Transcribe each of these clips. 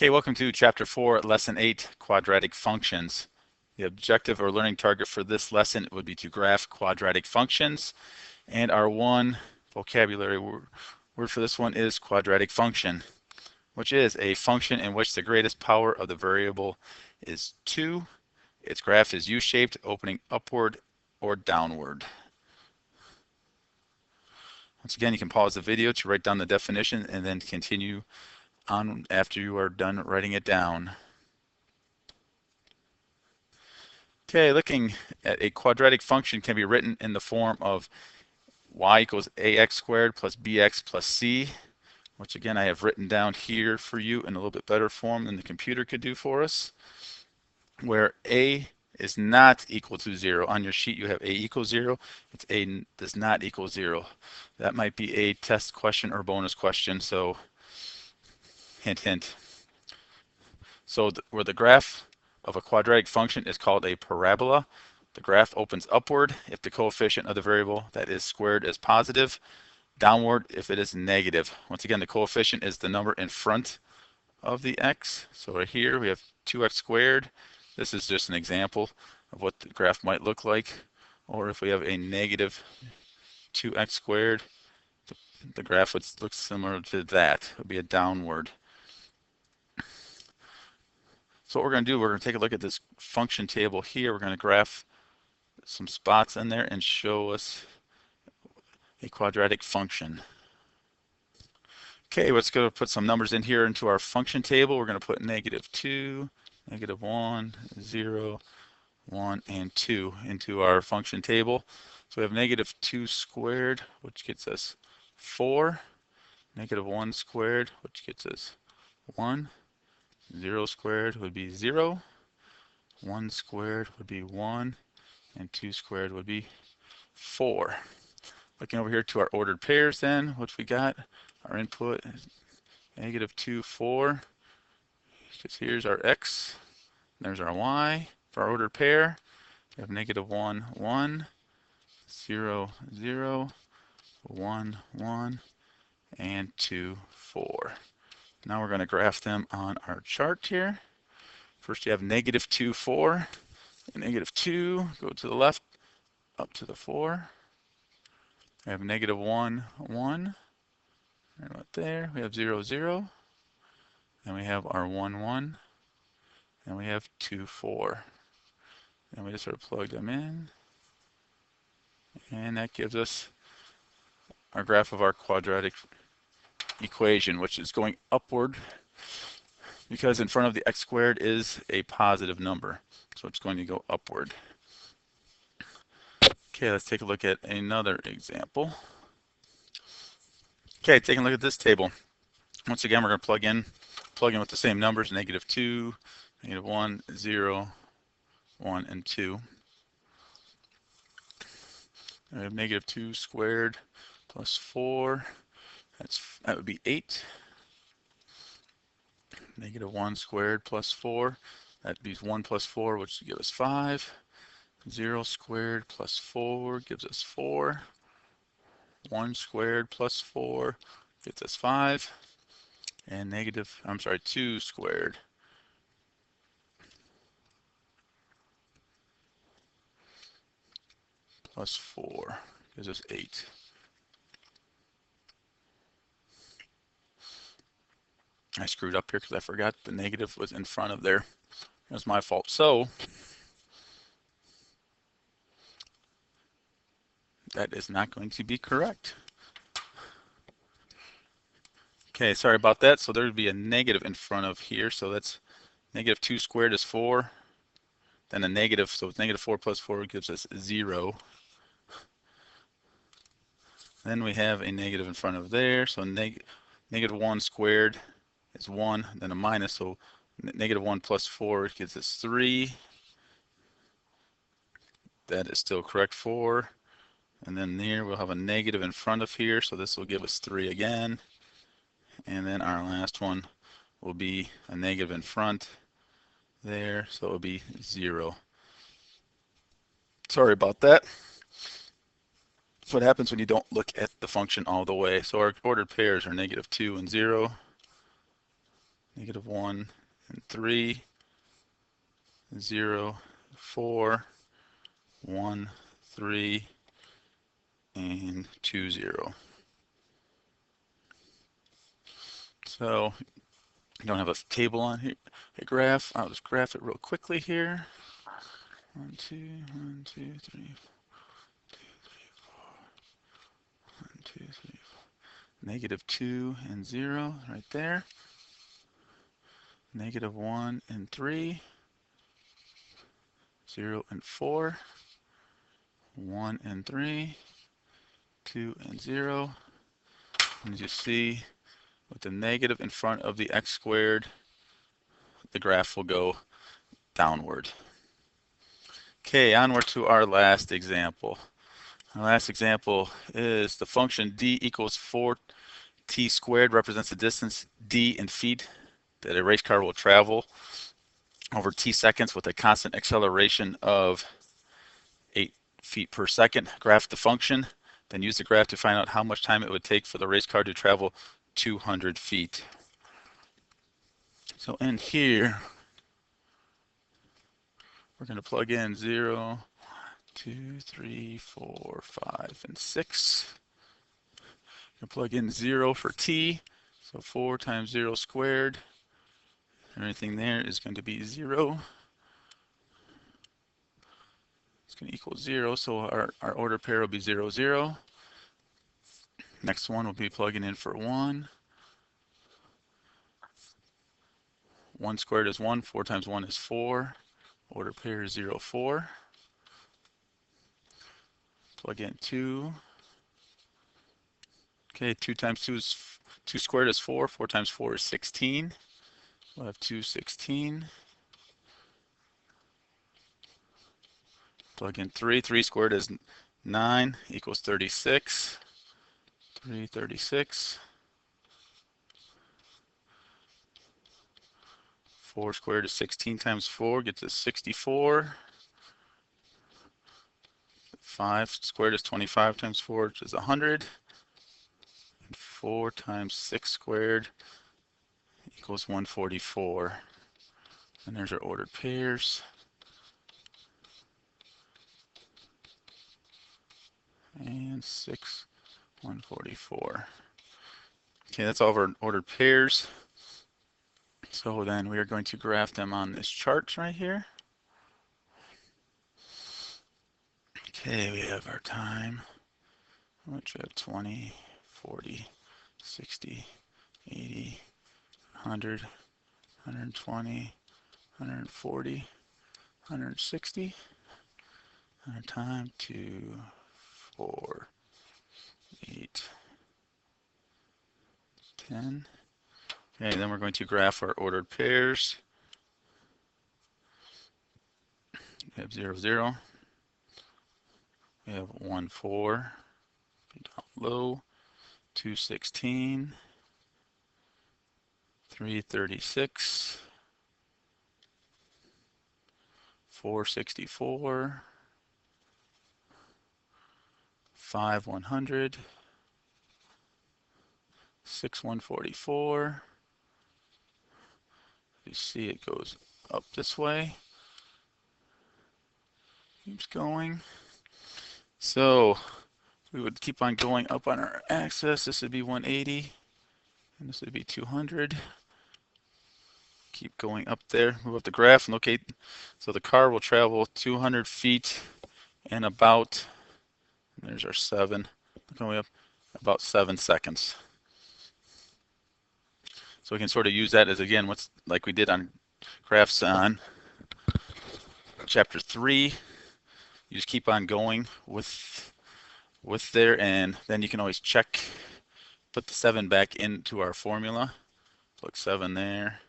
Okay, welcome to Chapter 4, Lesson 8, Quadratic Functions. The objective or learning target for this lesson would be to graph quadratic functions, and our one vocabulary word for this one is quadratic function, which is a function in which the greatest power of the variable is 2. Its graph is U-shaped, opening upward or downward. Once again, you can pause the video to write down the definition and then continue on after you are done writing it down. Okay, looking at a quadratic function can be written in the form of y equals ax squared plus bx plus c, which again I have written down here for you in a little bit better form than the computer could do for us, where a is not equal to 0. On your sheet you have a equals 0. It's a does not equal 0. That might be a test question or bonus question, so hint, hint. So where the graph of a quadratic function is called a parabola, the graph opens upward if the coefficient of the variable that is squared is positive, downward if it is negative. Once again, the coefficient is the number in front of the x. So right here we have 2x squared. This is just an example of what the graph might look like. Or if we have a negative 2x squared, the graph would look similar to that. It would be a downward. So what we're going to do, we're going to take a look at this function table here. We're going to graph some spots in there and show us a quadratic function. Okay, let's go put some numbers in here into our function table. We're going to put -2, -1, 0, 1, and 2 into our function table. So we have -2 squared, which gets us 4, -1 squared, which gets us 1, 0 squared would be 0, 1 squared would be 1, and 2 squared would be 4. Looking over here to our ordered pairs then, what we got, our input is -2, 4, because here's our x, and there's our y. For our ordered pair, we have -1, 1, 0, 0, 1, 1, and 2, 4. Now we're going to graph them on our chart here. First you have -2, 4, and -2, go to the left, up to the 4. We have -1, 1, right about there. We have 0, 0, and we have our 1, 1, and we have 2, 4. And we just sort of plug them in, and that gives us our graph of our quadratic equation, which is going upward because in front of the x squared is a positive number, so it's going to go upward. Okay, let's take a look at another example. Okay, taking a look at this table. Once again, we're going to plug in with the same numbers, -2, -1, 0, 1, and 2. We have -2 squared plus 4. That would be 8. -1 squared plus 4. That would be 1 plus 4, which would give us 5. 0 squared plus 4 gives us 4. 1 squared plus 4 gets us 5. And 2 squared plus 4 gives us 8. I screwed up here because I forgot the negative was in front of there. That's my fault. So that is not going to be correct. Okay, sorry about that. So there would be a negative in front of here. So that's -2 squared is 4. Then a negative, so it's -4 plus 4 gives us 0. Then we have a negative in front of there. So -1 squared is 1, then a minus, so -1 plus 4 gives us 3. That is still correct, 4. And then here we'll have a negative in front of here, so this will give us 3 again. And then our last one will be a negative in front there, so it will be 0. Sorry about that. That's what happens when you don't look at the function all the way. So our ordered pairs are -2 and 0. -1 and 3, 0, 4, 1, 3, and 2, 0. So I don't have a table on here, a graph. I'll just graph it real quickly here. 1, 2, 1, 2, 3, 1, 2, 3, 4. -2 and 0 right there. -1 and 3, 0 and 4, 1 and 3, 2 and 0. And as you see, with the negative in front of the x squared, the graph will go downward. Okay, onward to our last example. Our last example is the function d equals 4t squared represents the distance d in feet that a race car will travel over t seconds with a constant acceleration of 8 feet per second. Graph the function, then use the graph to find out how much time it would take for the race car to travel 200 feet. So in here, we're going to plug in 0, 2, 3, 4, 5, and 6. We're going to plug in 0 for t, so 4 times 0 squared. Everything there is going to be 0. It's going to equal 0, so our order pair will be 0, 0. Next one will be plugging in for 1. 1 squared is 1, 4 times 1 is 4. Order pair is 0, 4. Plug in 2. Okay, 2 times 2 is 2 squared is 4, 4 times 4 is 16. We'll have 2, 16. Plug in 3, 3 squared is 9 equals 36. 3, 36. 4 squared is 16 times 4 gets us 64. 5 squared is 25 times 4, which is 100. And 4 times 6 squared equals 144. And there's our ordered pairs. And 6, 144. Okay, that's all of our ordered pairs. So then we are going to graph them on this chart right here. Okay, we have our time, which we have 20, 40, 60, 80, 100, 120, 140, 160. Our time 2, 4, 8, 10. Okay, then we're going to graph our ordered pairs. We have 0, 0. We have 1, 4, down low, 2, 16, 3, 36, 4, 64, 5, 100, 6, 144. You see it goes up this way. Keeps going. So we would keep on going up on our axis. This would be 180, and this would be 200. Keep going up there. Move up the graph and locate. So the car will travel 200 feet in about, there's our 7, going up about 7 seconds. So we can sort of use that as, again, what's like we did on graphs on chapter 3. You just keep on going with there, and then you can always check, put the 7 back into our formula. Plug 7 there.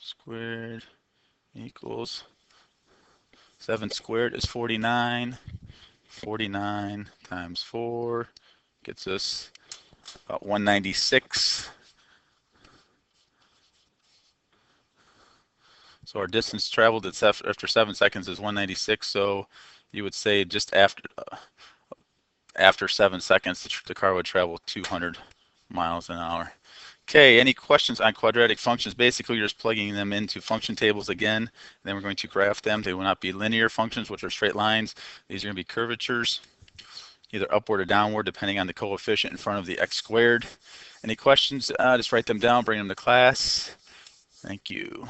Squared equals 7 squared is 49. 49 times 4 gets us about 196. So our distance traveled after 7 seconds is 196. So you would say just after 7 seconds, the car would travel 200 miles an hour. Okay, any questions on quadratic functions? Basically, you're just plugging them into function tables again, and then we're going to graph them. They will not be linear functions, which are straight lines. These are going to be curvatures, either upward or downward, depending on the coefficient in front of the x squared. Any questions? Just write them down, bring them to class. Thank you.